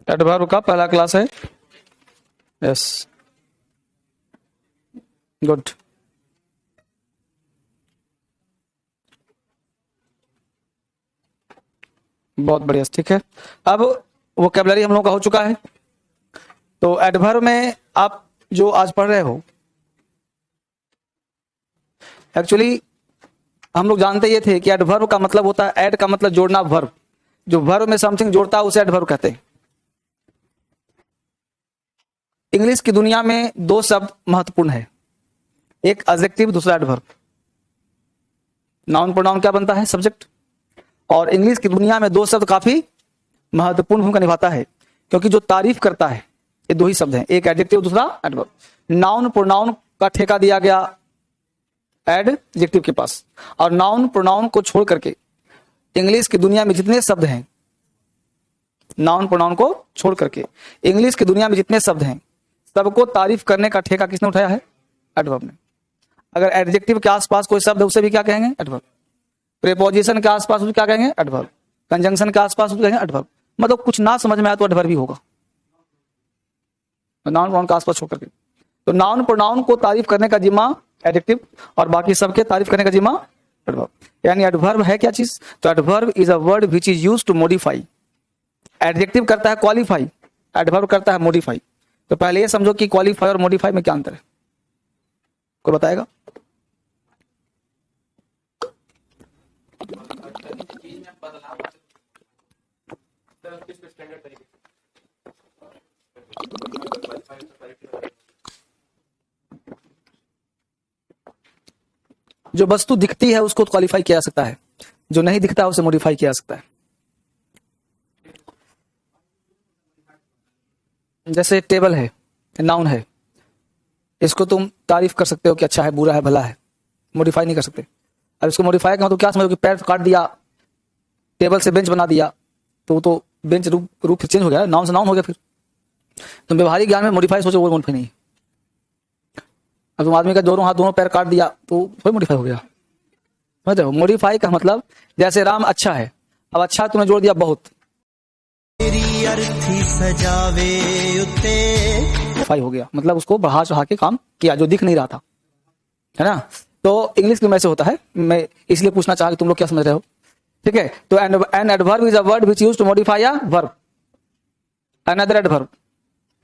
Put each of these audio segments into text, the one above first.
Adverb का पहला class है। Yes, good. बहुत बढ़िया, ठीक है। अब वोकैबुलरी हम लोग का हो चुका है। तो एडवर्ब में आप जो आज पढ़ रहे हो, एक्चुअली हम लोग जानते ये थे कि एडवर्ब का मतलब होता है, ऐड का मतलब जोड़ना, वर्ब। जो वर्ब में समथिंग जोड़ता है उसे एडवर्ब कहते हैं। इंग्लिश की दुनिया में दो शब्द महत्वपूर्ण है, एक एडजेक्टिव, दूसरा एडवर्ब। नाउन प्रोनाउन क्या बनता है? सब्जेक्ट। और इंग्लिश की दुनिया में दो शब्द काफी महत्वपूर्ण भूमिका निभाता है, क्योंकि जो तारीफ करता है ये दो ही शब्द हैं, एक एडजेक्टिव, दूसरा एडवर्ब। नाउन प्रोनाउन का ठेका दिया गया एडजेक्टिव के पास, और नाउन प्रोनाउन को छोड़ करके इंग्लिश की दुनिया में जितने शब्द हैं, नाउन प्रोनाउन को छोड़ करके इंग्लिश की दुनिया में जितने शब्द हैं, सबको तारीफ करने का ठेका किसने उठाया है? एडवर्ब ने। अगर एडजेक्टिव के आसपास कोई शब्द है उसे भी क्या कहेंगे? एडवर्ब। प्रीपोजिशन के आसपास उसे क्या कहेंगे? एडवर्ब। कंजंक्शन के आसपास उसे कहेंगे एडवर्ब। मतलब कुछ ना समझ में आया तो एडवर्ब भी होगा, नाउन प्रोनाउन के आसपास छोड़ करके। तो नाउन प्रोनाउन को तारीफ करने का जिम्मा एडजेक्टिव, और बाकी सबके तारीफ करने का जिम्मा एडवर्ब। यानी एडवर्ब है क्या चीज? तो adverb is a word which is used to modify. Adjective करता है क्वालिफाई, एडवर्ब करता है मॉडिफाई। तो पहले ये समझो कि क्वालिफाई और मॉडिफाई में क्या अंतर है, कोई बताएगा? जो वस्तु दिखती है उसको क्वालिफाई किया जा सकता है, जो नहीं दिखता है उसे मॉडिफाई किया जा सकता है। जैसे टेबल है, नाउन है, इसको तुम तारीफ कर सकते हो कि अच्छा है, बुरा है, भला है, मॉडिफाई नहीं कर सकते। अब इसको मॉडिफाई का मतलब क्या समझो कि पैर काट दिया, टेबल से बेंच बना दिया, तो बेंच रूप चेंज हो गया, नाउन से नाउन हो गया। फिर तुम व्यवहारिक ज्ञान में मॉडिफाई सोचो, वो मॉडिफाई नहीं। अब तुम आदमी का दोनों पैर काट दिया तो वही मॉडिफाई हो गया। समझ रहे हो? मॉडिफाई का मतलब जैसे राम अच्छा है, अब अच्छा तुमने जोड़ दिया बहुत, मॉडिफाई हो गया, मतलब उसको बढ़ा चढ़ा के काम किया जो दिख नहीं रहा था, है ना? तो इंग्लिश में ऐसे होता है, मैं इसलिए पूछना चाहा कि तुम लोग क्या समझ रहे हो। ठीक है, तो an adverb is a word which used to modify a verb, another adverb,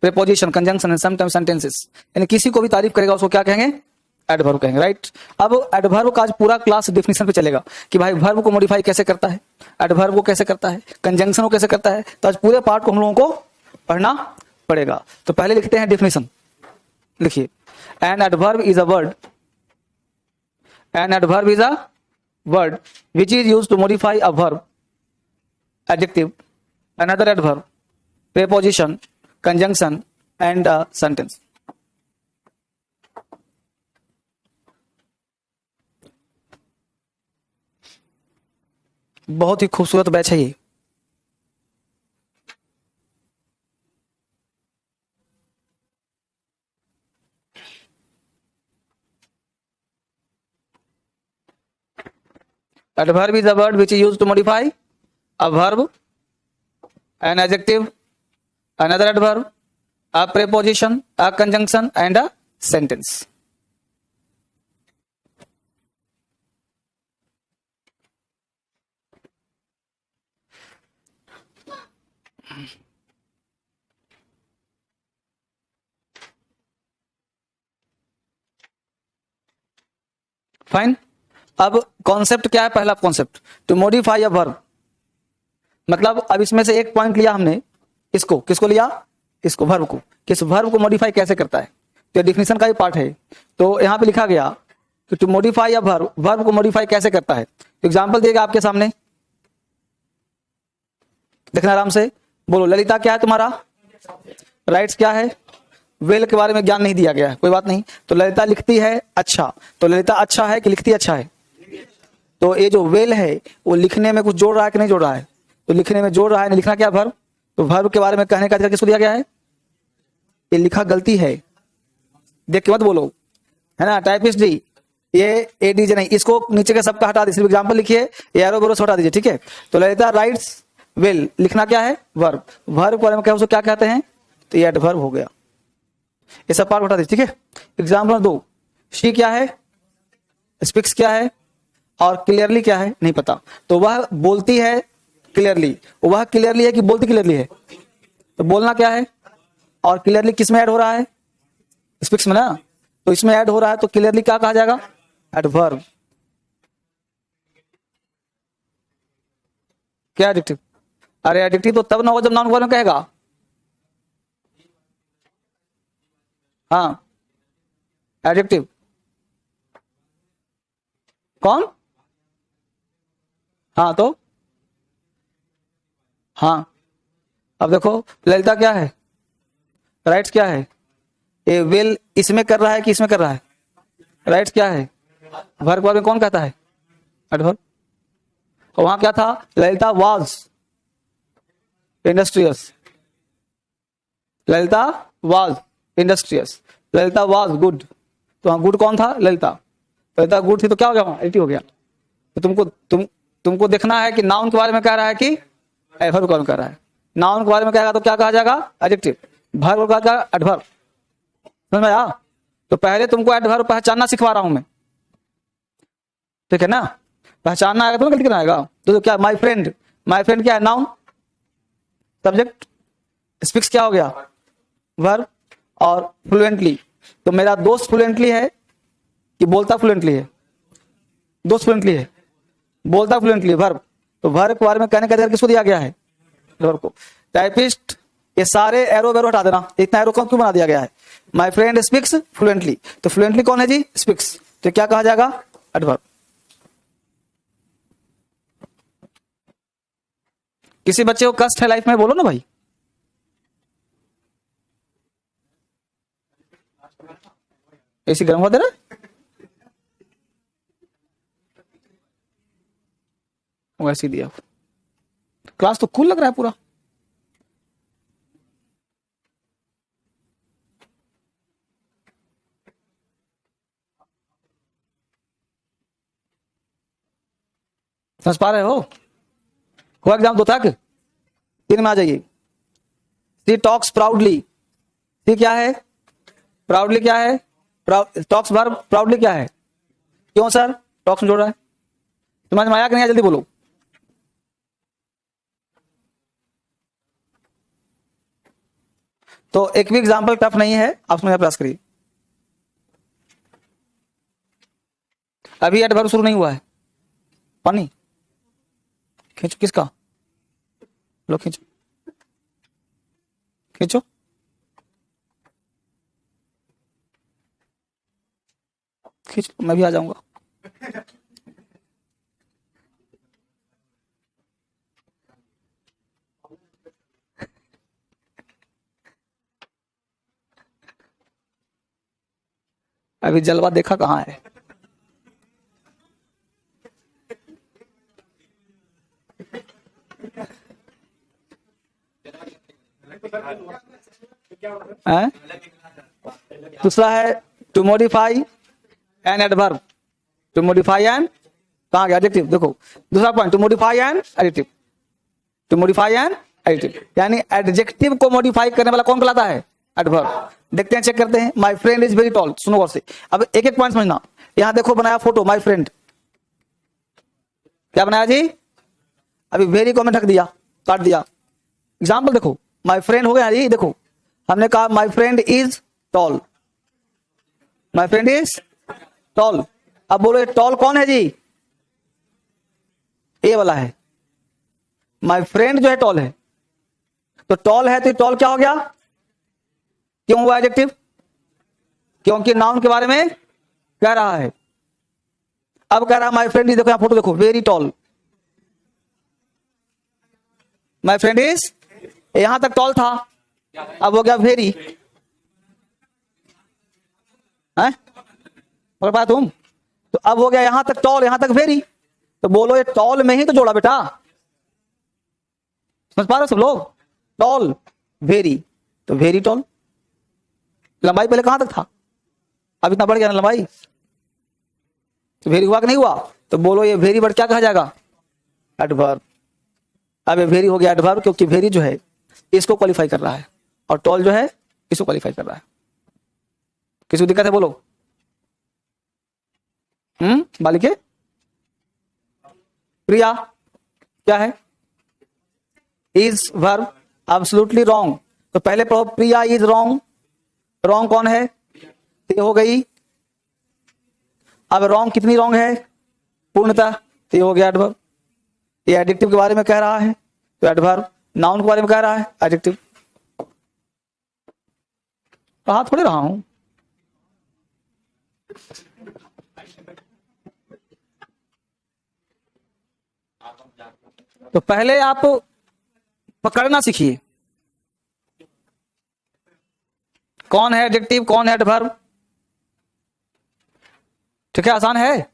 preposition, conjunction and sometimes sentences. यानी किसी को भी तारीफ करेगा उसको क्या कहेंगे? एडवर्ब कहेंगे, राइट? अब एडवर्ब का आज पूरा क्लास डेफिनेशन पे चलेगा कि भाई वर्ब को मॉडिफाई कैसे करता है, एडवर्ब को कैसे करता है, कंजंक्शन को कैसे करता है। तो आज पूरे पार्ट को हम लोगों को पढ़ना पड़ेगा। तो पहले लिखते हैं डेफिनेशन, लिखिए। An adverb is a word, an adverb is a word which is used to modify a verb, adjective, another adverb, preposition, conjunction and a sentence. बहुत ही खूबसूरत बैच है ये। Adverb is a word which is used to modify a verb, an adjective, another adverb, a preposition, a conjunction and a sentence. Fine. अब concept क्या है? पहला concept to modify a verb, मतलब अब इसमें से एक पॉइंट लिया हमने, इसको किसको लिया? इसको, वर्ब को। किस वर्ब को मॉडिफाई कैसे करता है, तो डेफिनेशन का ही पार्ट है। तो यहां पे लिखा गया कि to modify a verb, verb को मॉडिफाई कैसे करता है। एग्जांपल देगा आपके सामने, देखना आराम से, बोलो। ललिता क्या है तुम्हारा? राइट्स क्या है? वेल के बारे में ज्ञान नहीं दिया गया है, कोई बात नहीं। तो ललिता लिखती है अच्छा, तो ललिता अच्छा है कि लिखती अच्छा है? तो ये जो वेल है वो लिखने में कुछ जोड़ रहा है कि नहीं जोड़ रहा है? तो लिखने में जोड़ रहा है। लिखना क्या? वर्ब। तो वर्ब के बारे में कहने का अधिकार किसको दिया गया है? ये लिखा गलती है, देख के मत बोलो, है ना टाइपिस्ट जी, ये एडीजे नहीं, इसको नीचे के सबका हटा दीजिए, सिर्फ एग्जाम्पल लिखिए, एरो बेरो हटा दीजिए, ठीक है। तो ललिता राइट्स वेल, लिखना क्या है, वर्ब। वर्ब के बारे में क्या उसको क्या कहते हैं, तो ये एडवर्ब हो गया। ये सब पार्ट हटा दीजिए, ठीक है। एग्जाम्पल 2, शी क्या है, स्पीक्स क्या है, और क्लियरली क्या है, नहीं पता। तो वह बोलती है क्लियरली, वह क्लियरली है कि बोलती क्लियरली है, तो बोलना क्या है, और क्लियरली किस में ऐड हो रहा है, स्पीक्स में ना, तो इसमें ऐड हो रहा है, तो क्लियरली क्या कहा जाएगा, एडवर्ब। क्या एडजेक्टिव, अरे एडजेक्टिव तो तब ना होगा जब नाउन के बारे में कहेगा। हाँ एडजेक्टिव कौन, हाँ तो हाँ, अब देखो ललिता क्या है, राइट्स क्या है, ये विल इसमें कर रहा है कि इसमें कर रहा है, राइट्स क्या है, वर्ब के बारे में कौन कहता है, एडवर्ब। और वहां क्या था, Lalita was industrious, Lalita was industrious, Lalita was good, तो हाँ गुड कौन था, ललिता। ललिता गुड थी तो क्या हो गया, वहां एटी हो गया। तो तुमको देखना है कि नाउन के बारे में कह रहा है कि एडवर्ब के बारे में कह रहा है। नाउन के बारे में कहेगा तो क्या कहा जाएगा, एडजेक्टिव। वर्ब का क्या, एडवर्ब। समझ में आया। तो पहले तुमको एडवर्ब पहचानना सिखवा रहा हूं मैं, ठीक है ना। पहचानना आएगा तो गलती करना आएगा। तो क्या, माय फ्रेंड, माय फ्रेंड क्या है, नाउन, सब्जेक्ट, स्पीक्स क्या हो गया, वर्ब, और फ्लुएंटली, तो मेरा दोस्त फ्लुएंटली है कि बोलता फ्लुएंटली है, दोस्त फ्लुएंटली है, बोलता फ्लुएंटली, वर्ब। तो वर्ब के बारे में कहने का अधिकार किसको दिया गया है, वर्ब को। टाइपिस्ट, ये सारे एरो वेरो हटा देना, इतना एरो क्यों बना दिया गया है। माय फ्रेंड स्पीक्स फ्लुएंटली, तो फ्लुएंटली कौन है जी, स्पीक्स, तो क्या कहा जाएगा, एडवर्ब। किसी बच्चे को कष्ट है लाइफ में, बोलो ना भाई। एसी गर्म हो दे रहा, वैसे दिया। क्लास तो कूल लग रहा है पूरा। समझ पा रहे हो एग्जाम 2 तक, 3 में आ जाइए। सी टॉक्स प्राउडली, सी क्या है, प्राउडली क्या है, टॉक्स वर्ब, प्राउडली क्या है, क्यों सर टॉक्स में जोड़ रहा है, समझ में आया कि नहीं, जल्दी बोलो। तो एक भी एग्जाम्पल टफ नहीं है, आप समझने का प्रयास करिए। अभी एडवर्ब शुरू नहीं हुआ है, पानी खींचो, किसका, लो खींचो, खींचो। खींच, मैं भी आ जाऊंगा। अभी जलवा देखा कहाँ है। दूसरा है to modify an adverb, to modify an, कहाँ गया एडजेक्टिव, देखो दूसरा point, to modify an adjective, to modify an adjective, यानी एडजेक्टिव को मॉडिफाई करने वाला कौन कहलाता है, एडवर्ब। देखते हैं, चेक करते हैं। My friend is very tall, सुनो गौर से, अब एक एक पॉइंट समझना। यहां देखो बनाया फोटो, माय फ्रेंड, क्या बनाया जी, अभी वेरी को मैंने ढक दिया, काट दिया। एग्जाम्पल देखो, माय फ्रेंड हो गया जी, देखो हमने कहा my friend is tall, my friend is tall. अब बोलो ये टॉल कौन है जी, ए वाला है, माय फ्रेंड जो है टॉल है, तो टॉल है तो टॉल क्या हो गया, क्यों हुआ एडजेक्टिव, क्योंकि नाउन के बारे में कह रहा है। अब कह रहा है माय फ्रेंड इज, देखो यहां फोटो देखो, very tall, my friend is, यहां तक टॉल था, अब हो गया वेरी, है बोल पाया तुम, तो अब हो गया यहां तक टॉल, यहां तक वेरी, तो बोलो ये टॉल में ही तो जोड़ा बेटा, समझ पा रहे हो सब लोग, टॉल वेरी, तो वेरी टॉल। लंबाई पहले कहां तक था, अब इतना बढ़ गया ना लंबाई, तो वेरी हुआ कि नहीं हुआ? तो बोलो ये वेरी वर्ड क्या कहा जाएगा? एडवर्ब। अब ये वेरी हो गया एडवर्ब, क्योंकि वेरी जो है इसको क्वालिफाई कर रहा है और टॉल जो है इसको क्वालिफाई कर रहा है। किसी को दिक्कत है बोलो? बालिके? प्रिया क्या है? Is verb, absolutely wrong. तो पहले पढ़ो प्रिया इज रॉन्ग। रॉन्ग कौन है? ये हो गई। अब रॉन्ग कितनी रॉन्ग है? पूर्णतः। तो ये हो गया एडवर्ब। ये एडजेक्टिव के बारे में कह रहा है तो एडवर्ब, नाउन के बारे में कह रहा है एडजेक्टिव। कहा थोड़े रहा हूं। तो पहले आप पकड़ना सीखिए कौन है एडजेक्टिव, कौन है एडवर्ब। ठीक है, आसान है।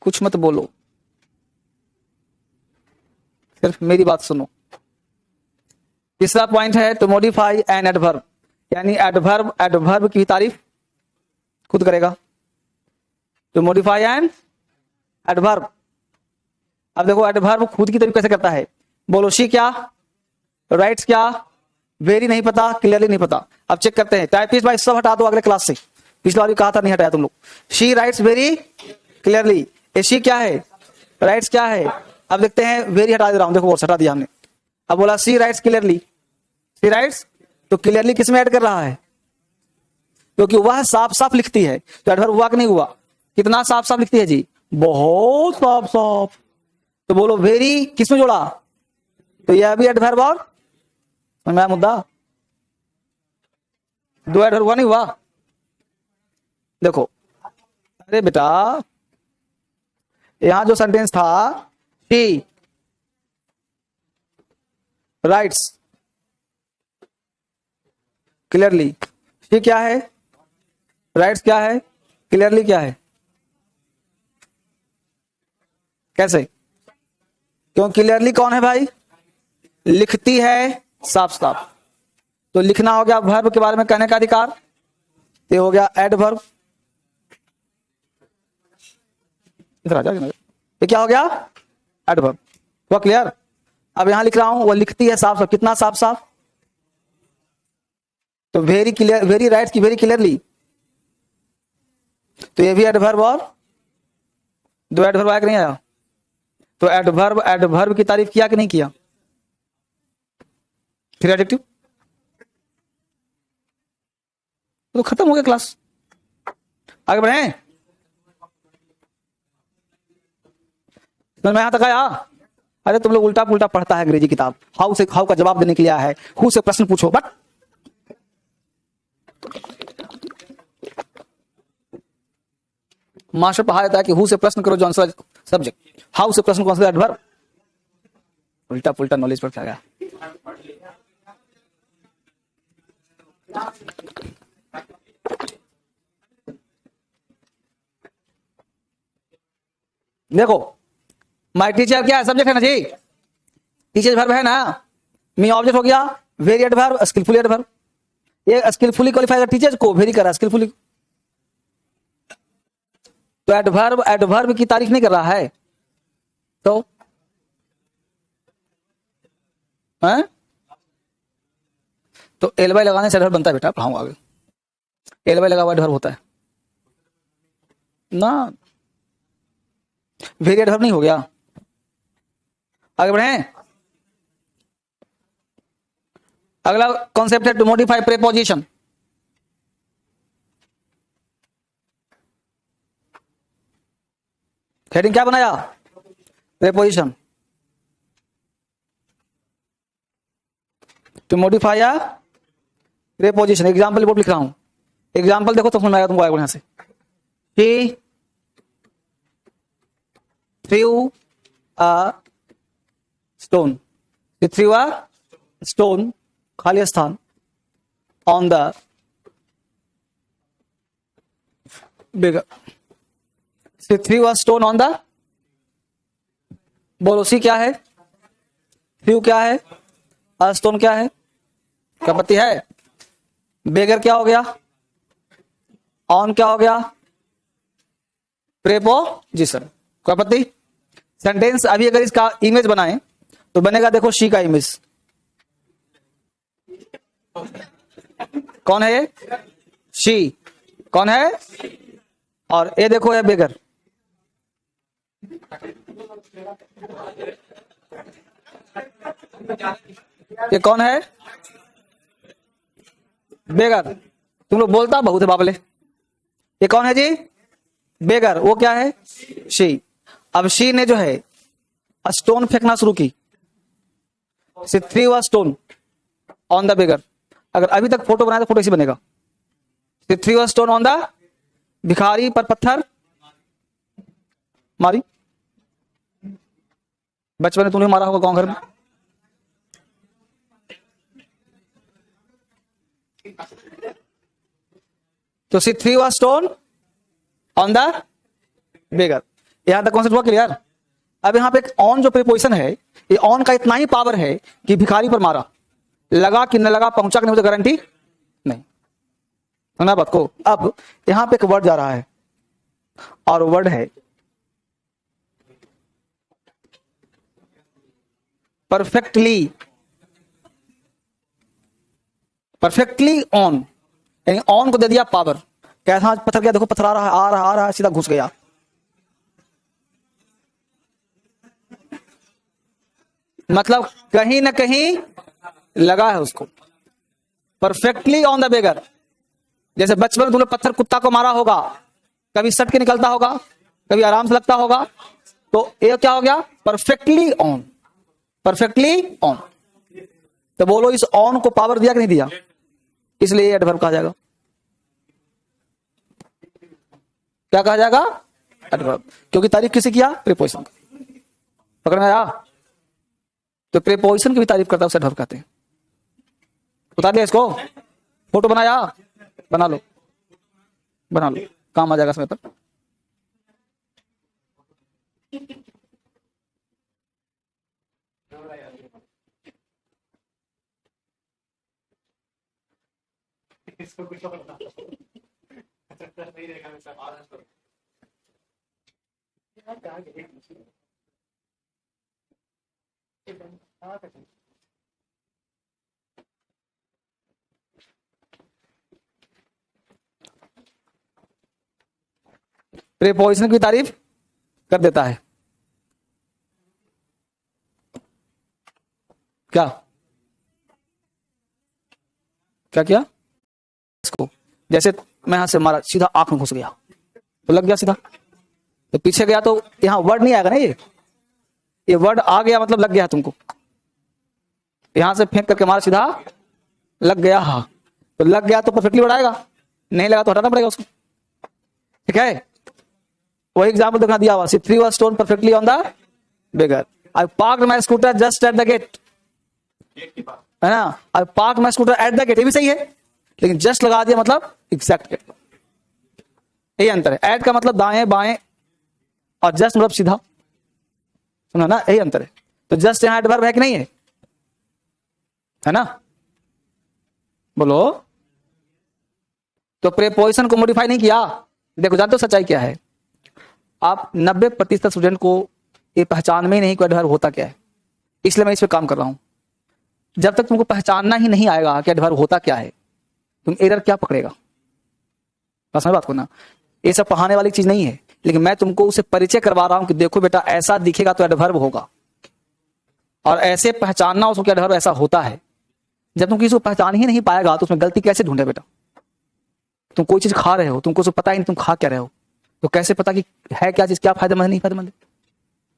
कुछ मत बोलो, सिर्फ मेरी बात सुनो। तीसरा पॉइंट है टू मॉडिफाई एन एडवर्ब, यानी एडवर्ब एडवर्ब की तारीफ खुद करेगा। To modify an adverb. अब देखो एडवर्ब खुद की तारीफ कैसे करता है। बोलो शी क्या, राइट्स क्या, वेरी नहीं पता, क्लियरली नहीं पता। अब चेक करते हैं। टाइपिस्ट भाई सब हटा दो अगले क्लास से, पिछली बार भी कहा था नहीं हटाया तुम लोग। शी राइट्स वेरी क्लियरली, ये शी क्या है, राइट्स क्या है। अब देखते हैं, वेरी हटा दे रहा हूं, देखो वर्ड्स हटा दिया हमने। अब बोला सी राइट्स क्लियरली, सी राइट्स, तो क्लियरली किस में ऐड कर रहा है? क्योंकि वह साफ साफ लिखती है। तो एडवर्ब हुआ कि नहीं हुआ? कितना साफ साफ लिखती है जी? बहुत साफ साफ। तो बोलो वेरी किस में जोड़ा? तो यह भी एडवर्ब और समझ में आया मुद्दा? दो एडवर्ब हुआ नहीं हुआ? देखो अरे बेटा, यहां जो सेंटेंस था शी राइट्स क्लियरली, शी क्या है, राइट्स क्या है, क्लियरली क्या है? कैसे? क्यों क्लियरली कौन है भाई? लिखती है साफ साफ। तो लिखना हो गया वर्ब के बारे में कहने का अधिकार, ये हो गया एडवर्ब। इधर आ जाओ, ये क्या हो गया? एडवर्ब। वो क्लियर? अब यहां लिख रहा हूं वो लिखती है साफ साफ, कितना साफ साफ? तो वेरी क्लियर, वेरी राइट्स की वेरी क्लियरली, तो ये भी एडवर्ब और दो एडवर्ब आया कि नहीं आया? तो एडवर्ब एडवर्ब की तारीफ किया कि नहीं किया? फिर एडजेक्टिव। तो खत्म हो गया क्लास, आगे बढ़े। मैं यहां तक आया? अरे तुम लोग उल्टा पुल्टा पढ़ता है अंग्रेजी किताब। हाउ से हाउ का जवाब देने के लिए आया है, हु से प्रश्न पूछो। बट मास्टर पढ़ा देता है कि हु से प्रश्न करो जो आंसर सब्जेक्ट, हाउ से प्रश्न कौन सा एडवर्ब। उल्टा पुल्टा नॉलेज पर क्या गया। देखो माय टीचर क्या है? सब्जेक्ट है ना जी, टीचर वर्ब है ना, मी ऑब्जेक्ट हो गया, वेरी एडवर्ब, स्किलफुली एडवर्ब। ये स्किलफुली क्वालिफाई कर टीचर को, वेरी करा स्किलफुली। तो एडवर्ब एडवर्ब की तारीफ नहीं कर रहा है तो है? तो एल बाई लगाने से एडवर्ब बनता है बेटा, पढ़ाऊंगा आगे। एल बाई लगा हुआ एडवर्ब होता है ना, वेरी एडवर्ब नहीं हो गया। आगे बढ़े। अगला कॉन्सेप्ट है टू मॉडिफाई प्रीपोजिशन। हेडिंग क्या बनाया? Preposition. To modify a preposition. Example report लिख रहा हूं, एग्जाम्पल देखो तो समझ में आएगा तुमको। यहां से ही threw a stone, threw a stone खाली स्थान on the beggar, threw a stone on the, बोलो सी क्या है, थ्रू क्या है, अ स्टोन क्या है? क्रियापत्ति है। बेगर क्या हो गया? ऑन क्या हो गया? प्रेपोजिशन। क्रियापत्ति। सेंटेंस अभी अगर इसका इमेज बनाए तो बनेगा, देखो शी का इमेज। कौन है ये? शी। कौन है? और ये देखो है बेगर। ये कौन है? बेगर। तुम लोग बोलता बहुत है बाबले। ये कौन है जी? बेगर। वो क्या है? शी। अब शी ने जो है स्टोन फेंकना शुरू की। She threw a stone on the बेगर। अगर अभी तक फोटो बनाया तो फोटो इसी बनेगा। She threw a stone on the, भिखारी पर पत्थर मारी। बचपन में तूने मारा होगा गांव घर में। तो she threw a stone on the बेगर। यहां तक कॉन्सेप्ट हुआ क्लियर? अब यहां पे एक ऑन जो प्रीपोजिशन है, ये ऑन का इतना ही पावर है कि भिखारी पर मारा, लगा कि न लगा, पहुंचा कि नहीं मुझे गारंटी नहीं। सुना बात को? अब यहां पे एक वर्ड जा रहा है और वर्ड है परफेक्टली। परफेक्टली ऑन, यानी ऑन को दे दिया पावर। कैसा पत्थर? क्या देखो पत्थर आ रहा है, आ रहा है, आ रहा है, सीधा घुस गया। मतलब कहीं ना कहीं लगा है उसको। परफेक्टली ऑन द बेगर। जैसे बचपन में तुमने पत्थर कुत्ता को मारा होगा, कभी सट के निकलता होगा, कभी आराम से लगता होगा, तो ये क्या हो गया? Perfectly on. Perfectly on. तो बोलो इस ऑन को पावर दिया कि नहीं दिया? इसलिए एडवर्ब कहा जाएगा। क्या कहा जाएगा? एडवर्ब। क्योंकि तारीफ किसे किया? प्रीपोजिशन। पकड़ में आया? तो प्रीपोजिशन की भी तारीफ करता है उसे एडवर्ब कहते हैं। उतार लिया इसको? फोटो बनाया? बना लो, बना लो, काम आ जाएगा समय पर। इसको कुछ नहीं रहेगा। प्रीपोजिशन की तारीफ कर देता है। क्या क्या किया? इसको जैसे मैं यहां से मारा, सीधा आंख में घुस गया तो लग गया सीधा। तो पीछे गया तो यहां वर्ड नहीं आएगा ना, ये वर्ड आ गया मतलब लग गया तुमको। यहां से फेंक करके मारा, सीधा लग गया। हाँ, तो लग गया तो परफेक्टली वर्ड आएगा, नहीं लगा तो हटाना पड़ेगा उसको। ठीक है? वही एग्जाम्पल देखना दिया हुआ, she threw a stone perfectly on the beggar. I parked my scooter just at the gate, है ना? I parked my scooter at the gate, ये भी सही है, लेकिन जस्ट लगा दिया मतलब एग्जैक्ट गेट। यही अंतर है। एट का मतलब दाएं बाएं और जस्ट मतलब सीधा। सुना ना? यही अंतर है। तो जस्ट यहां एडवर्ब है कि नहीं है ना? बोलो। तो प्रीपोजिशन को मॉडिफाई नहीं किया। देखो जानते हो सच्चाई क्या है? आप 90% स्टूडेंट को ये पहचान में ही नहीं कि एडवर्ब होता क्या है। इसलिए मैं इस पे काम कर रहा हूं। जब तक तुमको पहचानना ही नहीं आएगा कि एडवर्ब होता क्या है, तुम एरर क्या पकड़ेगा? बस मैं बात को ना, ये सब पढ़ाने वाली चीज नहीं है, लेकिन मैं तुमको उसे परिचय करवा रहा हूं कि देखो बेटा ऐसा दिखेगा तो एडवर्ब होगा, और ऐसे पहचानना उसको कि एडवर्ब ऐसा होता है। जब तुम किसी को पहचान ही नहीं पाएगा तो उसमें गलती कैसे ढूंढे बेटा? तुम कोई चीज खा रहे हो, तुमको उसको पता ही नहीं तुम खा क्या रहे हो, तो कैसे पता कि है क्या चीज, क्या फायदेमंद नहीं फायदेमंद?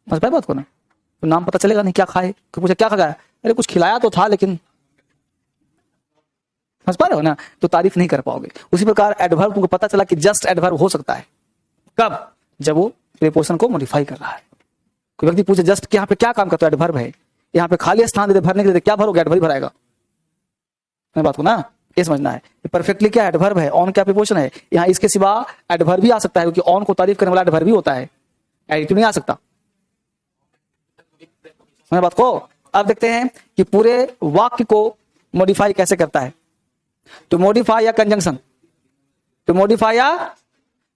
समझ पाए बात को ना? तो नाम पता चलेगा नहीं क्या खाए, तो पूछे क्या खाया? अरे कुछ खिलाया तो था लेकिन, समझ पा रहे हो ना? तो तारीफ नहीं कर पाओगे। उसी प्रकार एडवर्ब तुमको पता चला कि जस्ट एडवर्ब हो सकता है कब? जब वो प्रीपोजिशन को मॉडिफाई कर रहा है। कोई व्यक्ति पूछे जस्ट यहाँ पे क्या काम करता है? एडवर्ब है। यहाँ पे खाली स्थान दे दे भरने के लिए, क्या भरोगे? एडवर्ब भराएगा। मैं बात को ना ये समझना है। परफेक्टली क्या एडवर्ब है, ऑन क्या प्रीपोजिशन है। यहाँ इसके सिवा एडवर्ब भी आ सकता है, क्योंकि ऑन को तारीफ करने वाला एडवर्ब भी होता है, एडिटिव नहीं आ सकता। समझ बात को? अब देखते हैं कि पूरे वाक्य को मॉडिफाई कैसे करता है। तो मॉडिफाई या कंजंक्शन, तो मॉडिफाई या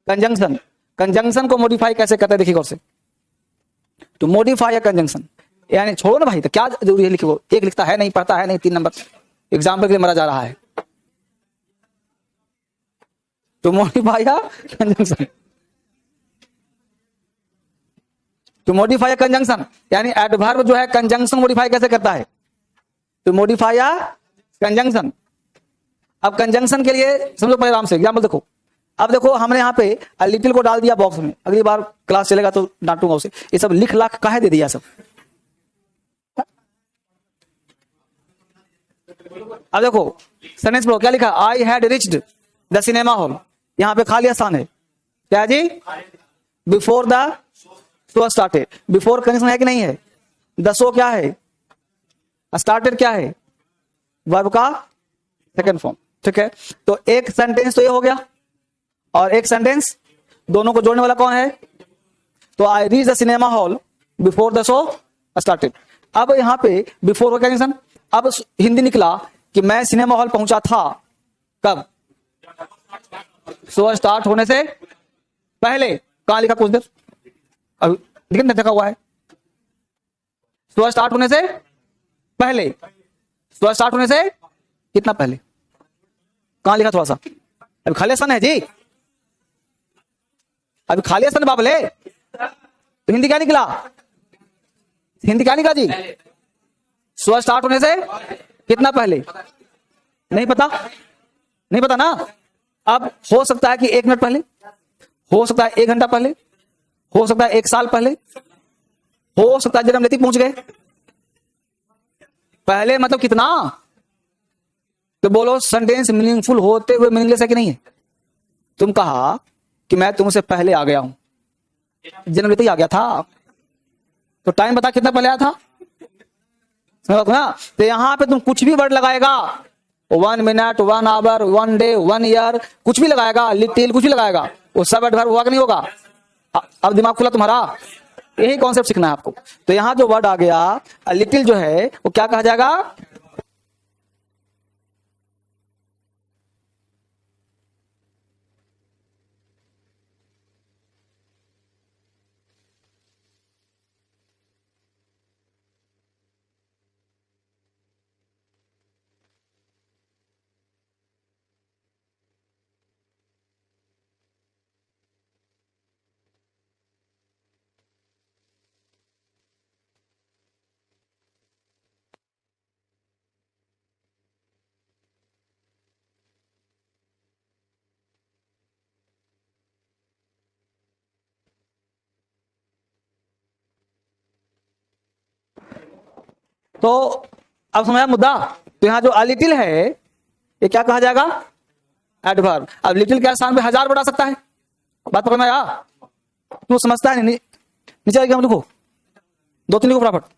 कंजंक्शन, कंजंक्शन को मॉडिफाई कैसे करता है देखिए गौर से। तो मॉडिफाई या कंजंक्शन, यानी छोड़ो ना भाई, तो क्या जरूरी है लिखो, एक लिखता है नहीं, पढ़ता है नहीं, 3 नंबर एग्जाम्पल के लिए मरा जा रहा है। तो मॉडिफाई या कंजंक्शन, तो मॉडिफाई या कंजंक्शन, यानी एडवर्ब जो है कंजंक्शन मॉडिफाई कैसे करता है। तो मॉडिफाई या कंजंक्शन। अब कंजंक्शन के लिए समझो पहले आराम से एग्जाम्पल देखो। अब देखो हमने यहाँ पे लिटिल को डाल दिया बॉक्स में, अगली बार क्लास चलेगा तो डांटूंगा उसे, ये सब लिख लाख काहे दे दिया सब। अब देखो सेंटेंस पढ़ो, क्या लिखा, I had reached the cinema hall, यहाँ पे खाली स्थान है, क्या जी, before the show started. Before condition है कि नहीं है, द शो क्या है, स्टार्टेड क्या है, वर्ब का सेकंड फॉर्म, ठीक है। तो एक सेंटेंस तो ये हो गया, और एक सेंटेंस दोनों को जोड़ने वाला कौन है, तो I reach the cinema hall before the show started. अब यहां पे बिफोर हो कंडीशन, अब हिंदी निकला कि मैं सिनेमा हॉल पहुंचा था कब, शो स्टार्ट होने से पहले। कहां लिखा कुछ देर अभी लेकिन देखा हुआ है, शो स्टार्ट होने से पहले, शो स्टार्ट होने से कितना पहले, कहां लिखा थोड़ा सा, अभी खाली स्थान है जी, अभी खाली स्थान बाबले। तो हिंदी क्या निकला, हिंदी क्या निकला जी, शो स्टार्ट होने से कितना पहले, नहीं पता, नहीं पता ना। अब हो सकता है कि 1 मिनट पहले, हो सकता है 1 घंटा पहले, हो सकता है 1 साल पहले, हो सकता है जन्मतिथि पहुंच गए पहले, मतलब कितना। तो बोलो सेंटेंस मीनिंगफुल होते हुए मीनिंगलेस है कि नहीं है। तुम कहा कि मैं तुमसे पहले आ गया हूं, जन्मतिथि आ गया था, तो टाइम बता कितना पहले आया था, समझ ना। तो यहां पे तुम कुछ भी वर्ड लगाएगा, 1 मिनट, 1 आवर, 1 डे, 1 ईयर, कुछ भी लगाएगा, लिटिल कुछ भी लगाएगा, वो सब एडवर्ब हुआ कि नहीं होगा। अब दिमाग खुला तुम्हारा, यही कॉन्सेप्ट सीखना है आपको। तो यहां जो वर्ड आ गया लिटिल जो है वो क्या कहा जाएगा, तो अब समझा मुद्दा। तो यहां जो लिटिल है ये क्या कहा जाएगा, एडवर्ब। अब लिटिल के स्थान पे 1000 बढ़ा सकता है, बात पकड़ना यार, तू समझता है नहीं, नीचे आएगा हम लिखो, 2-3 लिखो फटाफट।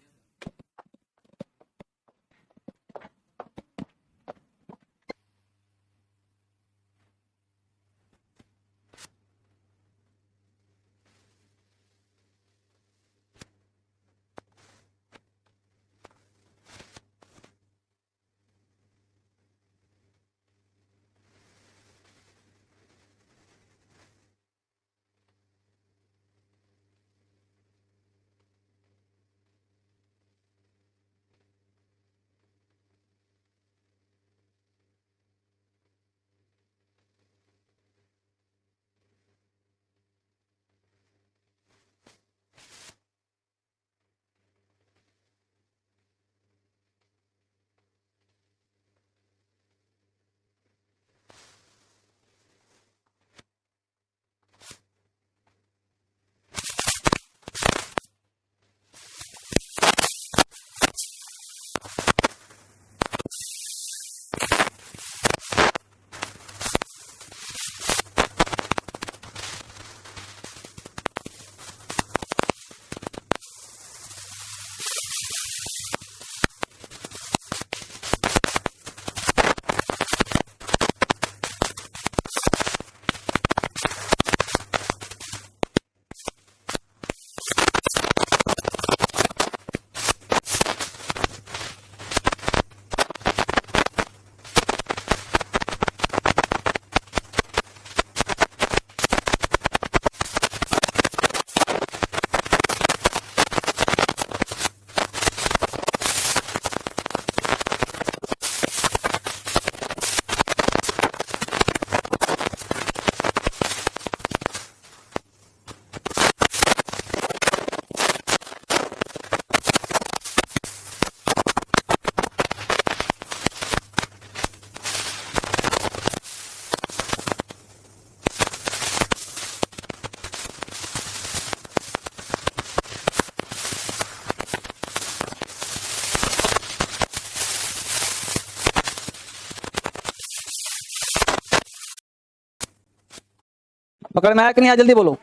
पकड़ में आया कि नहीं आया, जल्दी बोलो।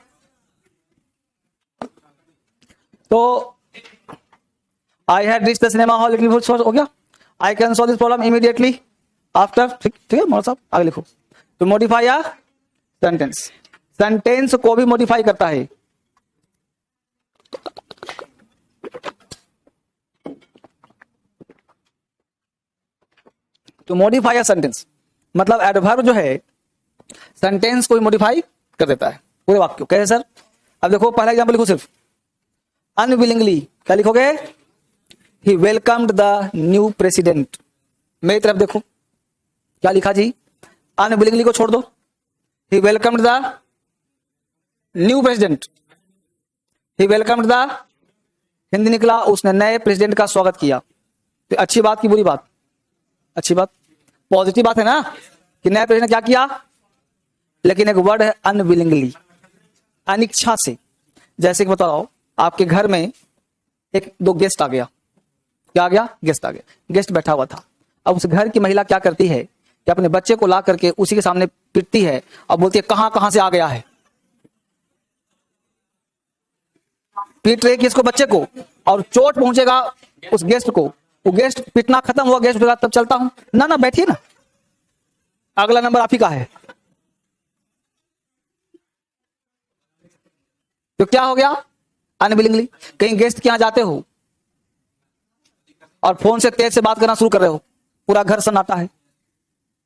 तो I had reached the cinema hall, हो गया। I can solve this problem immediately after, ठीक है मौलाना साहब, आगे लिखो। तो मॉडिफाई या सेंटेंस, सेंटेंस को भी मॉडिफाई करता है। तो मॉडिफाई या सेंटेंस मतलब एडवर्ब जो है सेंटेंस को भी मॉडिफाई कर देता है, पूरे वाक्य को। कैसे सर? अब देखो पहला एग्जांपल लिखो सिर्फ, अनविलिंगली क्या लिखोगे? ही वेलकम्ड द न्यू प्रेसिडेंट। मेरी तरफ देखो क्या लिखा जी, अनविलिंगली को छोड़ दो, he welcomed the new president. He welcomed the, Hindi निकला, उसने नए प्रेसिडेंट का स्वागत किया। तो अच्छी बात की बुरी बात? अच्छी बात, पॉजिटिव बात है ना कि नए प्रेसिडेंट ने क्या किया। लेकिन एक वर्ड है अनविलिंगली, अनिच्छा से। जैसे कि बताओ आपके घर में एक दो गेस्ट आ गया, क्या आ गया? गेस्ट आ गया, गेस्ट बैठा हुआ था। अब उस घर की महिला क्या करती है कि अपने बच्चे को ला करके उसी के सामने पीटती है और बोलती है कहां कहां से आ गया है। पीट रही किसको? बच्चे को, और चोट पहुंचेगा उस गेस्ट को। वो गेस्ट पीटना खत्म हुआ, गेस्ट उठेगा तब चलता हूं ना, ना बैठिए ना, अगला नंबर आप ही का है। तो क्या हो गया? अनविलिंगली। कहीं गेस्ट के यहां जाते हो और फोन से तेज से बात करना शुरू कर रहे हो, पूरा घर सन्नाटा है,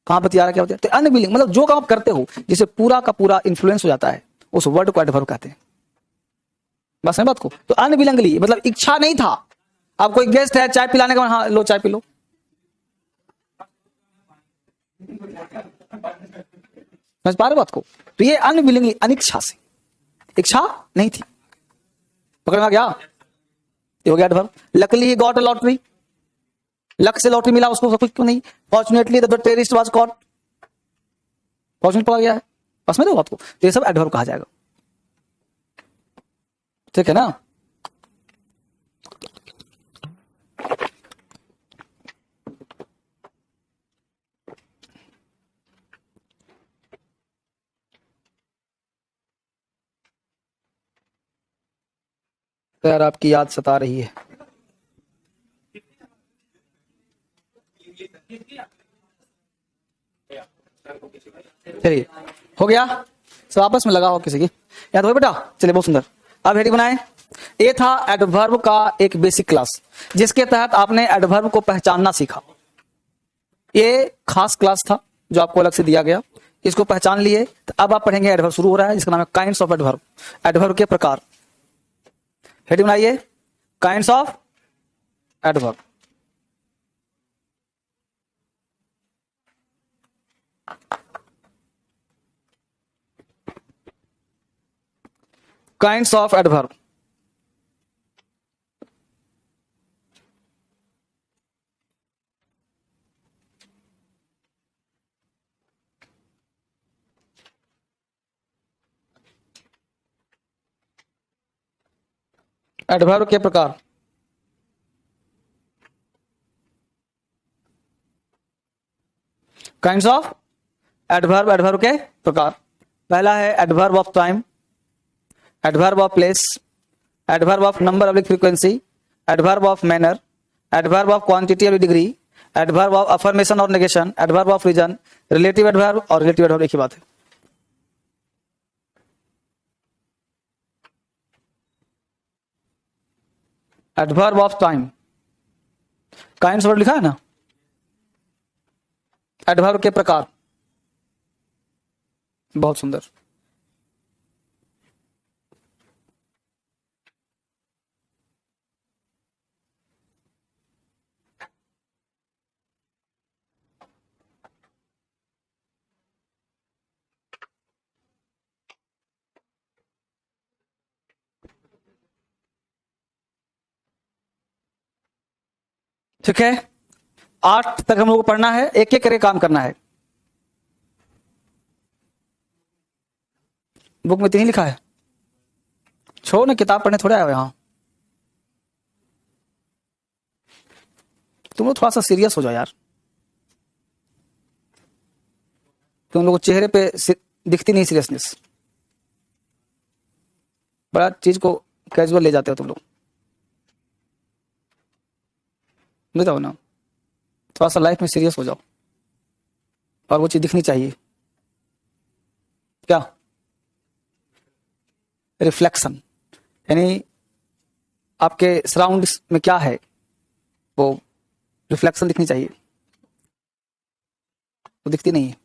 कहां बतिया रहा, क्या होता है? तो अनविलिंग मतलब जो काम आप करते हो जिसे पूरा का पूरा इन्फ्लुएंस हो जाता है, उस वर्ड को एडवर्ब कहते हैं। बस है बात को। तो अनविलिंगली मतलब इच्छा नहीं था। अब कोई गेस्ट है, चाय पिलाने का, हाँ लो चाय पी लो, समझ पा रहे बात को? तो ये अनविलिंगली, अनिच्छा से, इच्छा नहीं थी। पकड़ में आ गया? ये हो गया adverb. Luckily he got a lottery, luck से लॉटरी मिला उसको, सब कुछ क्यों नहीं। Fortunately the terrorist was cot, fortunate पड़ा गया है, बस में बात को। तो ये सब एडवर्ब कहा जाएगा, ठीक है ना। तो यार आपकी याद सता रही है। चलिए हो गया, सब आपस में लगा हो किसी की याद हो बेटा। चलिए बहुत सुंदर। अब हेडिंग बनाए। ये था एडवर्ब का एक बेसिक क्लास, जिसके तहत आपने एडवर्ब को पहचानना सीखा। ये खास क्लास था जो आपको अलग से दिया गया, इसको पहचान लिए। तो अब आप पढ़ेंगे, एडवर्ब शुरू हो रहा है जिसका नाम है काइंड्स ऑफ एडवर्ब, एडवर्ब के प्रकार। हेडिंग बनाइए, kinds of adverb. Kinds of adverb. Adverb के प्रकार। काइंड्स ऑफ एडवर्ब, एडवर्ब के प्रकार। पहला है adverb of time, adverb of place, adverb of number of frequency, adverb of manner, adverb of quantity और डिग्री, एडवर्ब ऑफ अफर्मेशन और negation, adverb of reason, relative adverb और relative adverb एक ही बात है। Adverb of time, kinds word लिखा है ना, एडवर्ब के प्रकार। बहुत सुंदर। ठीक है, 8 तक हम लोग को पढ़ना है, एक एक करके काम करना है। बुक में 3 लिखा है, छोड़ो ना, किताब पढ़ने थोड़े आए हो यहां। तुम लोग थोड़ा सा सीरियस हो जाओ यार, तुम लोग चेहरे पे दिखती नहीं सीरियसनेस। बड़ा चीज को कैजुअल ले जाते हो तुम लोग, बताओ ना। थोड़ा सा लाइफ में सीरियस हो जाओ, और वो चीज दिखनी चाहिए। क्या? रिफ्लेक्शन, यानी आपके सराउंड्स में क्या है वो रिफ्लेक्शन दिखनी चाहिए, वो दिखती नहीं है।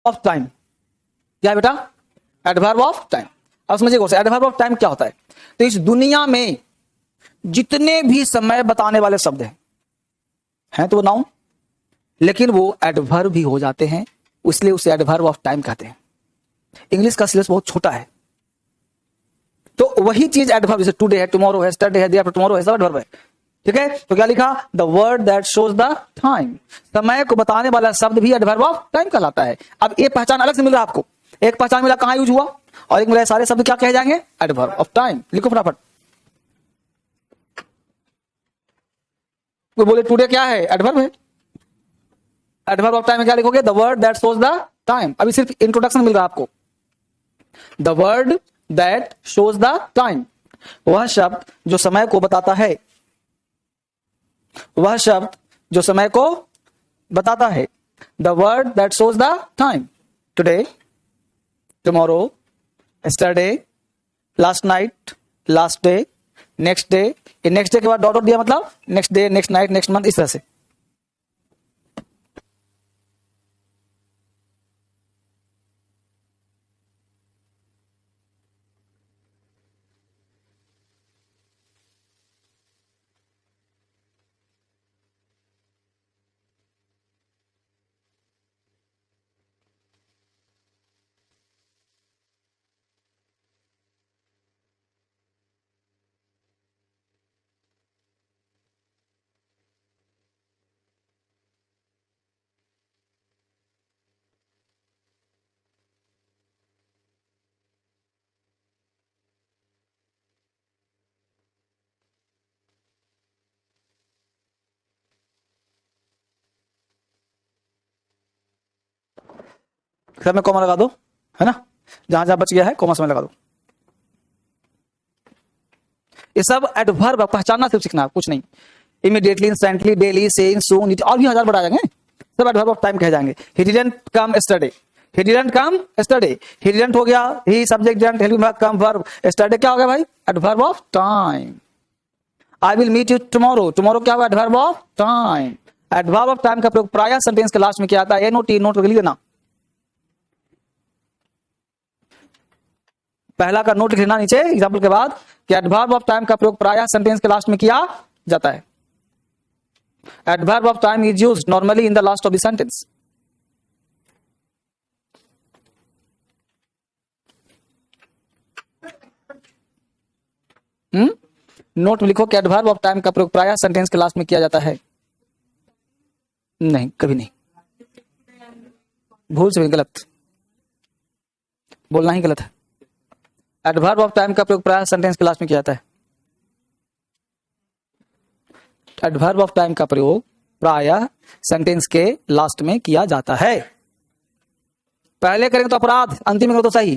ऑफ टाइम क्या है बेटा? Adverb of time. अब समझिए गौर से, एडवर्ब ऑफ टाइम क्या होता है। तो इस दुनिया में जितने भी समय बताने वाले शब्द हैं तो वो नाउन, लेकिन वो एडवर्ब भी हो जाते हैं, इसलिए उसे एडवर्ब ऑफ टाइम कहते हैं। इंग्लिश का सिलेबस बहुत छोटा है, तो वही चीज एडवर्ब, जैसे टुडे है, टुमारो है, स्टरडे है, डे आफ्टर टुमारो है, सब एडवर्ब है। ठीक है, तो क्या लिखा? The word that shows the time, समय को बताने वाला शब्द भी एडवर्ब ऑफ टाइम कहलाता है। अब ये पहचान अलग से मिल रहा है आपको, एक पहचान मिला कहां यूज हुआ, और एक मिला सारे शब्द क्या कहे जाएंगे? Adverb of time. लिखो फटाफट। कोई बोले टुडे क्या है? एडवर्ब है। एडवर्ब ऑफ टाइम में क्या लिखोगे? The word that shows the time. अभी सिर्फ इंट्रोडक्शन मिल रहा है आपको। The word that shows the time, वह शब्द जो समय को बताता है, वह शब्द जो समय को बताता है। The word that shows the time, today, tomorrow, yesterday, last night, last day, next day. Next day के बाद डॉट डॉट दिया, मतलब next day, next night, next month, इस तरह से। सब में कॉमा लगा दो, है ना, जहां जहां बच गया है कॉमा समय लगा दो। ये सब एडवर्ब पहचानना सिर्फ सीखना, कुछ नहीं। इमीडिएटली, इंस्टेंटली, डेली, सेइंग, सून, और भी हजार बढ़ा जाएंगे, सब एडवर्ब ऑफ टाइम कहे जाएंगे। He didn't come yesterday, he didn't come yesterday, he didn't हो गया, he subject didn't, help me come verb, yesterday क्या हो गया भाई? Adverb of time. I will meet you tomorrow, tomorrow क्या हुआ? Adverb of time. Adverb of time का प्रयोग प्रायः सेंटेंस के लास्ट में किया जाता है। एनओटी नोट लिख लेना, पहला का नोट लिखना नीचे एग्जाम्पल के बाद कि एडवर्ब ऑफ टाइम का प्रयोग प्रायः सेंटेंस के लास्ट में किया जाता है। Adverb of time is used normally in the last of the sentence. Note में लिखो कि एडवर्ब ऑफ टाइम का प्रयोग प्रायः सेंटेंस के लास्ट में किया जाता है। नहीं, कभी नहीं, भूल से भी गलत, बोलना ही गलत है। एडवर्ब ऑफ टाइम का प्रयोग प्रायः सेंटेंस के लास्ट में किया जाता है। एडवर्ब ऑफ टाइम का प्रयोग प्रायः सेंटेंस के लास्ट में किया जाता है। पहले करेंगे तो अपराध, अंतिम में करो तो सही।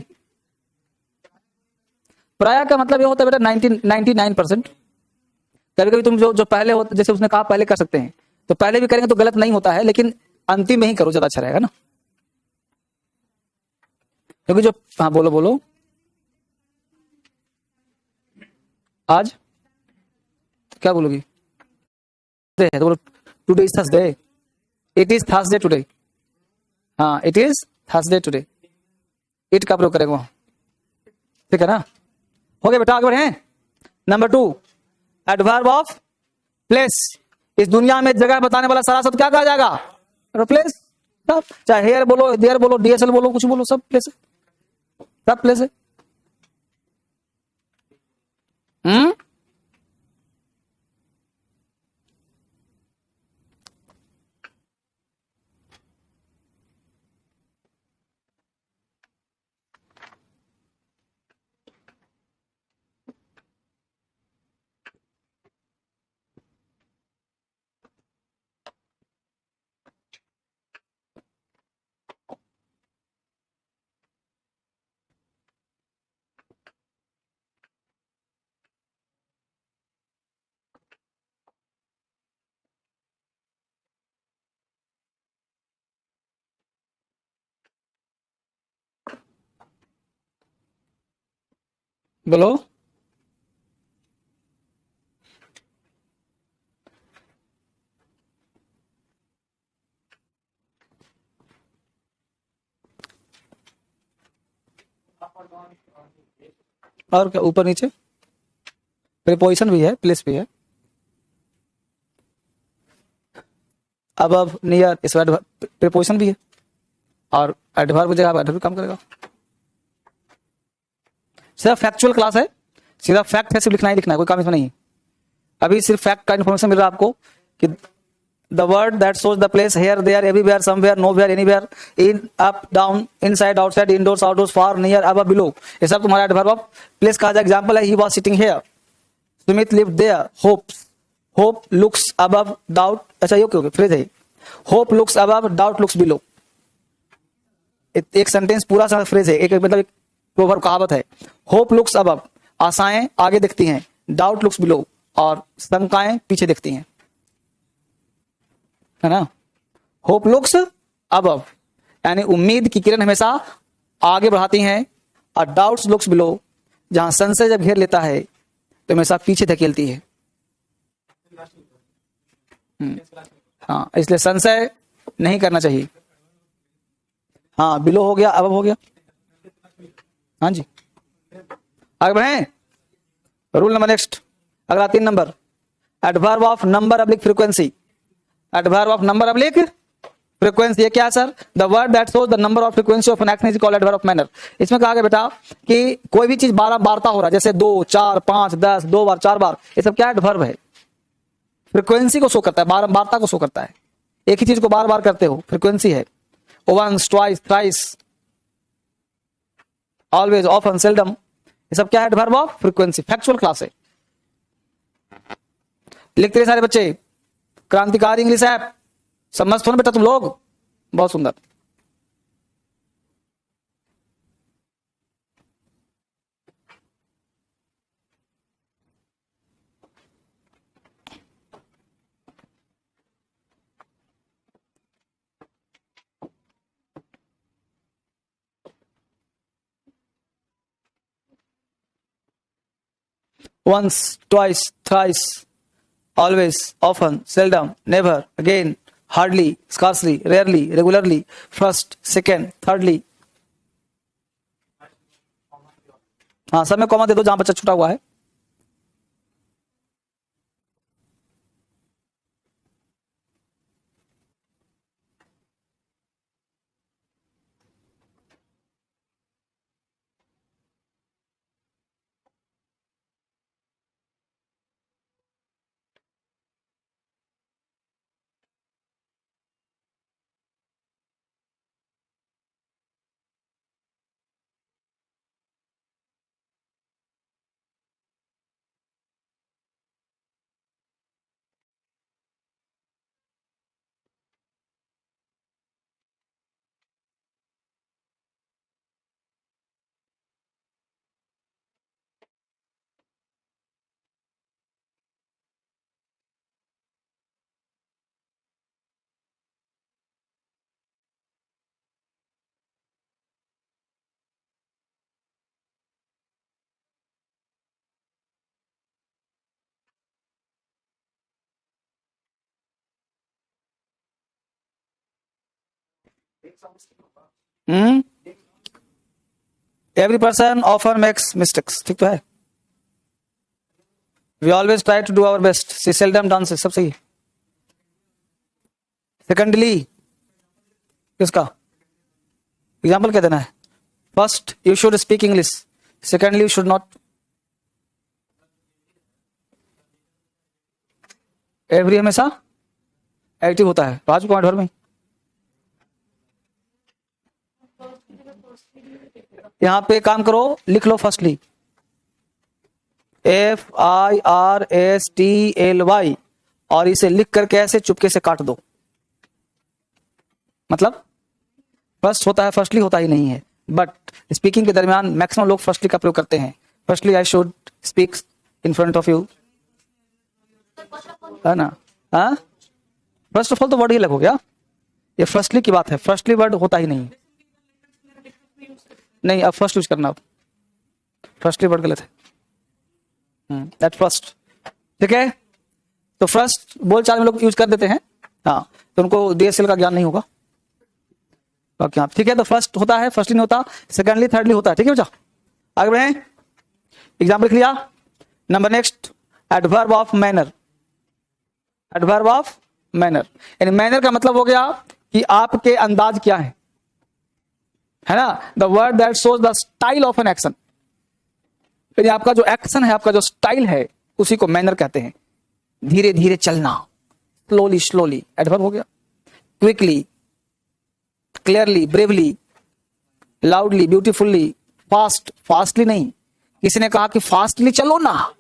प्रायः का मतलब ये होता है बेटा 99%। कभी कभी तुम जो पहले हो, जैसे उसने कहा पहले कर सकते हैं, तो पहले भी करेंगे तो गलत नहीं होता है, लेकिन अंतिम में ही करो, ज्यादा अच्छा रहेगा ना। क्योंकि जो, हाँ बोलो बोलो, आज क्या बोलोगी? तो बोलो today is Thursday, it is Thursday today. हाँ, it is Thursday today, it का प्रयोग करेंगे वहां, ठीक है ना। हो गया बेटा, आगे बढ़े। Number 2, adverb of place. इस दुनिया में जगह बताने वाला सारा शब्द क्या कहा जाएगा? प्लेस। सब, चाहे हेयर बोलो, देयर बोलो, डीएसएल बोलो, कुछ बोलो, सब प्लेस है, सब प्लेस है। बोलो। और क्या ऊपर नीचे, प्रीपोजिशन भी है, प्लेस भी है। अब नियर इस प्रीपोजिशन भी है, और एडवर्ब की जगह एडवर्ब भी काम करेगा। सिर्फ फैक्चुअल क्लास है, सिर्फ फैक्ट है, सिर्फ लिखना ही लिखना है, कोई काम इसमें नहीं है। अभी सिर्फ फैक्ट का इन्फॉर्मेशन मिल रहा है आपको कि the word that shows the place here there everywhere somewhere nowhere anywhere in up down inside outside indoors outdoors far near above below, ये सब तुम्हारा एडवर्ब ऑफ प्लेस का एग्जांपल है। He was sitting here, Sumit lived there, hope looks above doubt, अच्छा ये okay phrase है, hope looks above doubt looks below. एक sentence पूरा सा फ्रेज है, एक मतलब एक प्रोवर्ब कहावत है। होप लुक्स अबव, आशाएं आगे दिखती हैं, डाउट लुक्स बिलो, और शंकाएं पीछे दिखती हैं, है ना। होप लुक्स अबव यानी उम्मीद की किरण हमेशा आगे बढ़ाती हैं, और डाउट्स लुक्स बिलो, जहां संशय जब घेर लेता है तो हमेशा पीछे धकेलती है। हाँ, इसलिए संशय नहीं करना चाहिए। हाँ, बिलो हो गया, अबव हो गया। हाँ जी, आगे बढ़े। रूल नंबर नेक्स्ट, अगला 3 number, adverb of number oblique frequency. Adverb of number oblique frequency, ये क्या है sir? The word that shows the number of frequency of an action is called adverb of manner. इसमें कहा गया बेटा कि कोई भी चीज बार बारता हो रहा है, जैसे 2, 4, 5, 10, 2 बार, 4 बार, ये सब क्या एडवर्ब है? फ्रीक्वेंसी को शो करता है, बारता को शो करता है। एक ही चीज को बार बार करते हो, फ्रीक्वेंसी है। Once, twice, thrice, always, often, seldom, ये सब क्या है? Adverb of frequency. Factual class है। लिखते रहे सारे बच्चे। क्रांतिकारी इंग्लिश ऐप समझते हो ना बेटा तुम लोग? बहुत सुंदर। once, twice, thrice, always, often, seldom, never, again, hardly, scarcely, rarely, regularly, first, second, thirdly। हाँ, सब में कॉमा दे दो जहां बच्चा छूटा हुआ है। एवरी पर्सन ऑफर मेक्स मिस्टेक्स, ठीक तो है। We always try to do our best, she seldom dance, सब सही है। सेकेंडली किसका एग्जाम्पल क्या देना है? First, you should speak English, secondly you should not. Every हमेशा एक्टिव होता है, राजू कुमार भर में। यहां पे काम करो, लिख लो फर्स्टली, FIRSTLY, और इसे लिख करके ऐसे चुपके से काट दो। मतलब फर्स्ट होता है, फर्स्टली होता ही नहीं है, बट स्पीकिंग के दरमियान मैक्सिमम लोग फर्स्टली का प्रयोग करते हैं। Firstly I should speak in front of you, है ना। हाँ, फर्स्ट ऑफ ऑल तो वर्ड ही लगो गया, ये फर्स्टली की बात है। फर्स्टली वर्ड होता ही नहीं, नहीं अब फर्स्ट यूज करना। फर्स्टली वर्ड गलत है, दैट फर्स्ट, ठीक है। तो फर्स्ट बोलचाल में लोग यूज कर देते हैं, हाँ, तो उनको डीएसएल का ज्ञान नहीं होगा। ओके, ठीक है। तो फर्स्ट होता है, फर्स्टली नहीं होता, सेकेंडली थर्डली होता है, ठीक है बच्चा। आगे बढ़े, एग्जाम्पल लिख लिया। Number next, adverb of manner. Adverb of manner, यानी मैनर का मतलब हो गया कि आपके अंदाज क्या है ना। The word that shows the style of an action, यानी आपका जो एक्शन है, आपका जो स्टाइल है, उसी को मैनर कहते हैं। धीरे धीरे चलना, स्लोली स्लोली, एडवर्ब हो गया। Quickly, clearly, bravely, loudly, beautifully, fast, fastly नहीं। किसी ने कहा कि फास्टली चलो ना,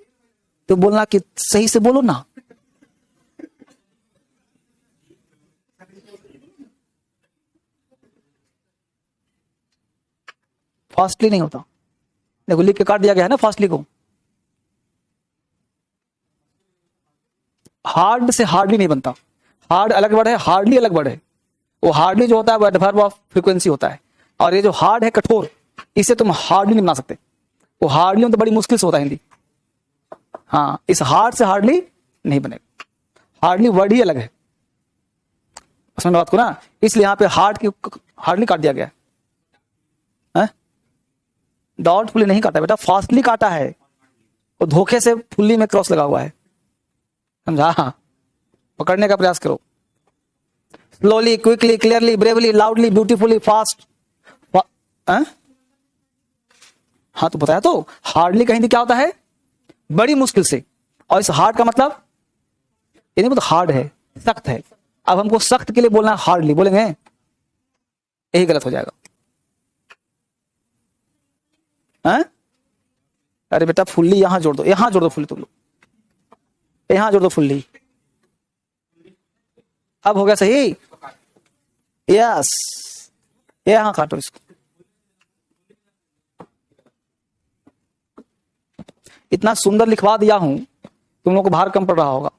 तो बोलना कि सही से बोलो ना। फास्टली नहीं होता, देखो लिख के काट दिया गया है ना फास्टली को। हार्ड से हार्डली नहीं बनता, हार्ड अलग वर्ड है, हार्डली अलग वर्ड है। वो हार्डली जो होता है वो एडवर्ब ऑफ फ्रीक्वेंसी होता है, और ये जो हार्ड है, कठोर, इसे तुम हार्डली नहीं बना सकते। वो हार्डली तो बड़ी मुश्किल से होता है हिंदी, हाँ, इस हार्ड से हार्डली नहीं बनेगा। हार्डली वर्ड ही अलग है, समझ बात को ना, इसलिए यहां पे हार्डली काट दिया गया है। डाउटफुली नहीं काटा बेटा, फास्टली काटा है, वो धोखे से फुल्ली में क्रॉस लगा हुआ है, समझा। हाँ, पकड़ने का प्रयास करो। Slowly, quickly, clearly, bravely, loudly, beautifully, fast. हाँ तो बताया तो, हार्डली का हिंदी क्या होता है, बड़ी मुश्किल से, और इस हार्ड का मतलब ये नहीं मतलब हार्ड है, सख्त है। अब हमको सख्त के लिए बोलना है, हार्डली बोलेंगे, यही गलत हो जाएगा। हैं? अरे बेटा फुल्ली यहां जोड़ दो, यहां जोड़ दो फुल्ली, तुम लोग यहां जोड़ दो फुल्ली। अब हो गया सही, यस, यहां काटो इसको। इतना सुंदर लिखवा दिया हूं, तुम लोग को भार कम पड़ रहा होगा।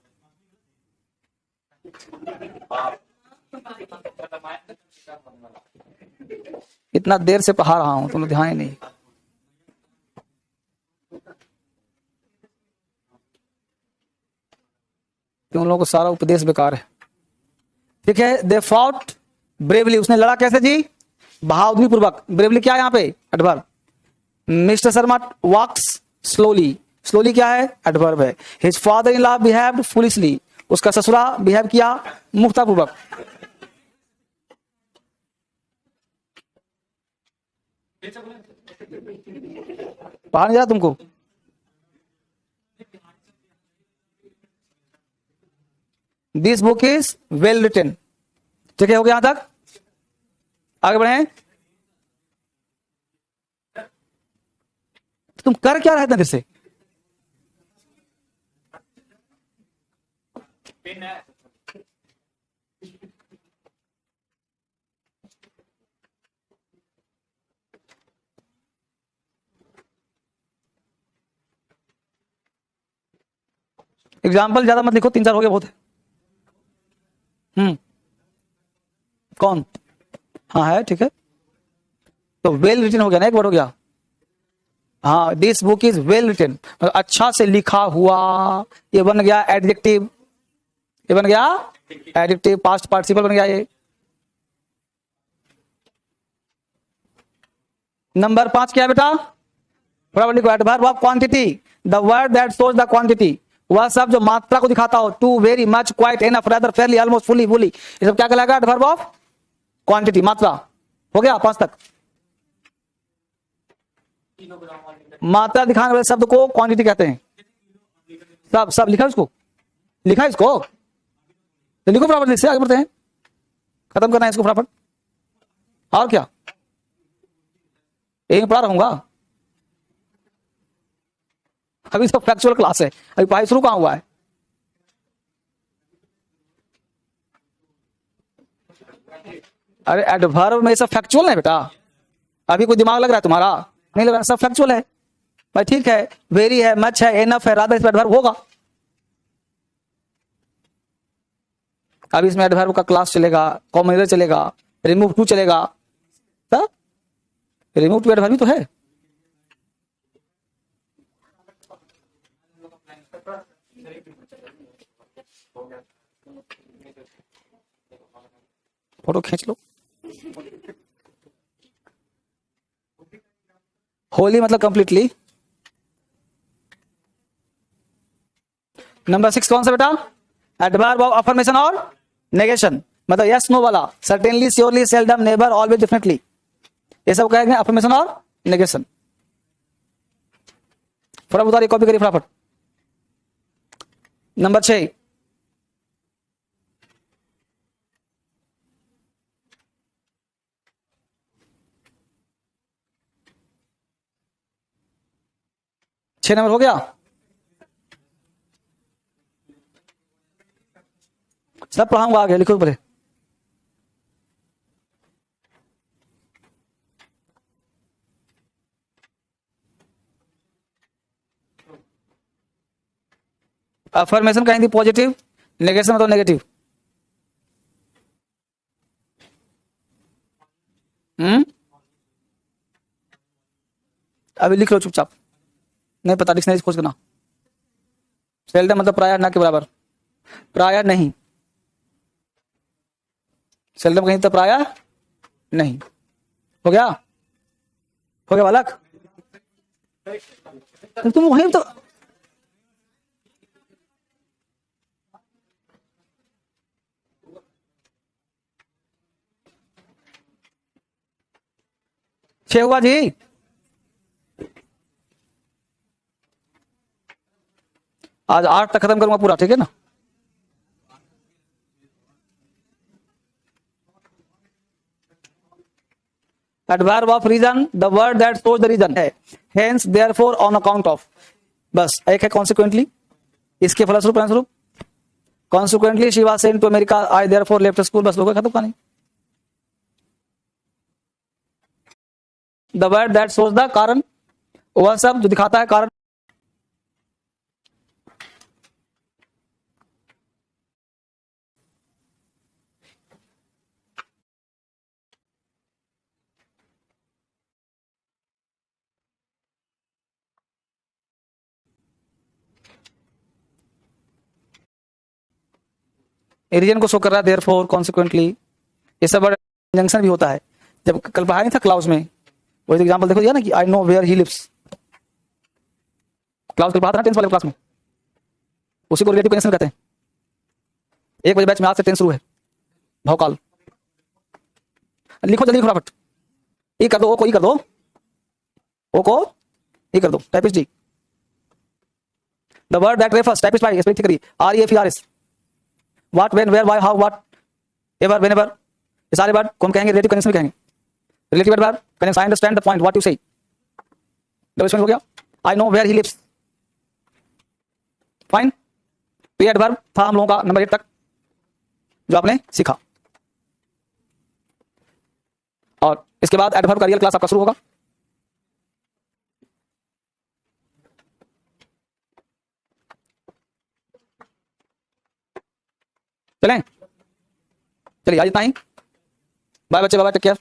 इतना देर से पढ़ा रहा हूं, तुम लोग ध्यान ही नहीं। तुम लोगों को सारा उपदेश बेकार है, ठीक है। दे फॉट ब्रेवली, उसने लड़ा कैसे जी, बहादुरी पूर्वक। ब्रेवली क्या है यहाँ पे, adverb. Mister Sharma walks slowly, slowly क्या है, एडवर्ब है। His father in law behaved foolishly, उसका ससुरा बिहेव किया मूर्खतापूर्वक। पढ़ा नहीं जा तुमको, this book is well written, ठीक है, हो गया यहां तक। आगे बढ़े, तुम कर क्या रहे थे देर से, एग्जाम्पल ज्यादा मत लिखो, 3-4 हो गया बहुत है। कौन, हाँ है, ठीक है। तो वेल रिटन हो गया ना, एक वर्ड हो गया। हाँ, this book is well written, अच्छा से लिखा हुआ, ये बन गया एडजेक्टिव, ये बन गया एडजेक्टिव, पास्ट पार्टिसिपल बन गया ये। नंबर 5 क्या है बेटा, फटाफट लिखो, adverb of quantity, the word that shows the quantity, वह सब जो मात्रा को दिखाता हो। Too, very, much, quite, enough, rather, fairly, almost, fully, fully, ये सब क्या कहलाएगा, एडवर्ब ऑफ क्वांटिटी, मात्रा। हो गया 5 तक। मात्रा दिखाने वाले शब्द को क्वांटिटी कहते हैं। सब लिखा इसको, लिखा इसको, तो लिखो फटाफट से, आगे बढ़ते हैं, खत्म करना है इसको फटाफट। और क्या, यही पढ़ा रहूंगा, अभी तो फैक्चुअल क्लास है, अभी पढ़ाई शुरू कहां हुआ है। अरे एडवर्ब में सब फैक्चुअल है बेटा, अभी कोई दिमाग लग रहा है तुम्हारा, नहीं लग रहा, सब फैक्चुअल है भाई, ठीक है। वेरी है, मच है, एनफ है, रादर, इसमें एडवर्ब होगा। अब इसमें एडवर्ब का क्लास चलेगा, कॉमन चलेगा, रिमूव टू चलेगा, रिमूव टू एडवर्ब भी तो है। फोटो खींच लो। होली मतलब कंप्लीटली। नंबर 6 कौन सा बेटा? एडवर्ब ऑफ अफर्मेशन और नेगेशन, मतलब यस नो वाला, certainly, surely, seldom, never, always, definitely, ये सब कहेंगे अफर्मेशन और नेगेशन। फटाफट उतारिए, कॉपी करिए फटाफट। नंबर 6, छह नंबर हो गया। सब पढ़ाऊंगा आगे, लिखो पहले। अफर्मेशन का हिंदी पॉजिटिव, नेगेशन मतलब नेगेटिव। अभी लिख लो चुपचाप, नहीं पता डिक्शनरी खोज करना। सेल्डम मतलब प्राय ना के बराबर, प्राय नहीं, सेल्डम कहीं तो प्राय नहीं। हो गया, हो गया बालक? तुम वहीं तो छह हुआ जी। आज 8 तक खत्म करूंगा पूरा, ठीक है ना? Adverb of reason, the word that shows the reason है, hence, therefore, on account of. बस एक है कॉन्सिक्वेंटली, इसके फलस्वरूप स्वरूप। Consequently she was sent to America, I therefore left school. बस लोग खत्म कहानी। The word that shows the कारण, वह सब जो दिखाता है कारण। रीजन को शो कर रहा है, देयरफॉर, कॉन्सिक्वेंटली, ये सब वर्ड कंजंक्शन भी होता है। जब कल पढ़ाया नहीं था क्लाउज में, वही एग्जांपल देखो दिया ना कि I know where he lives. Clause कल पढ़ा था ना टेंस वाले क्लास में, उसी को रिलेटिव कंजंक्शन कहते हैं। 1 बजे बैच में आज से टेंस शुरू है, भवकाल। लिखो जल्दी फटाफट। ई कर दो, ओ को ई कर दो, ओ को ई कर दो, typist ji. The word that refers, typist भाई स्पेलिंग ठीक करिए, R E F E R S. What, when, where, why, how, whatever, whenever, ये सारे वर्ड कौन कहेंगे? रिलेटिव कंजंक्शन कहेंगे। Relative adverb, can I understand the point what you say. Double हो गया। I know where he lives, fine. ये adverb था हम लोगों का नंबर 8 तक जो आपने सीखा, और इसके बाद एडवर्ब का रियल क्लास आपका शुरू होगा। चलें, चलिए आज इतना ही। बाय बच्चे, बाय, टेक केयर।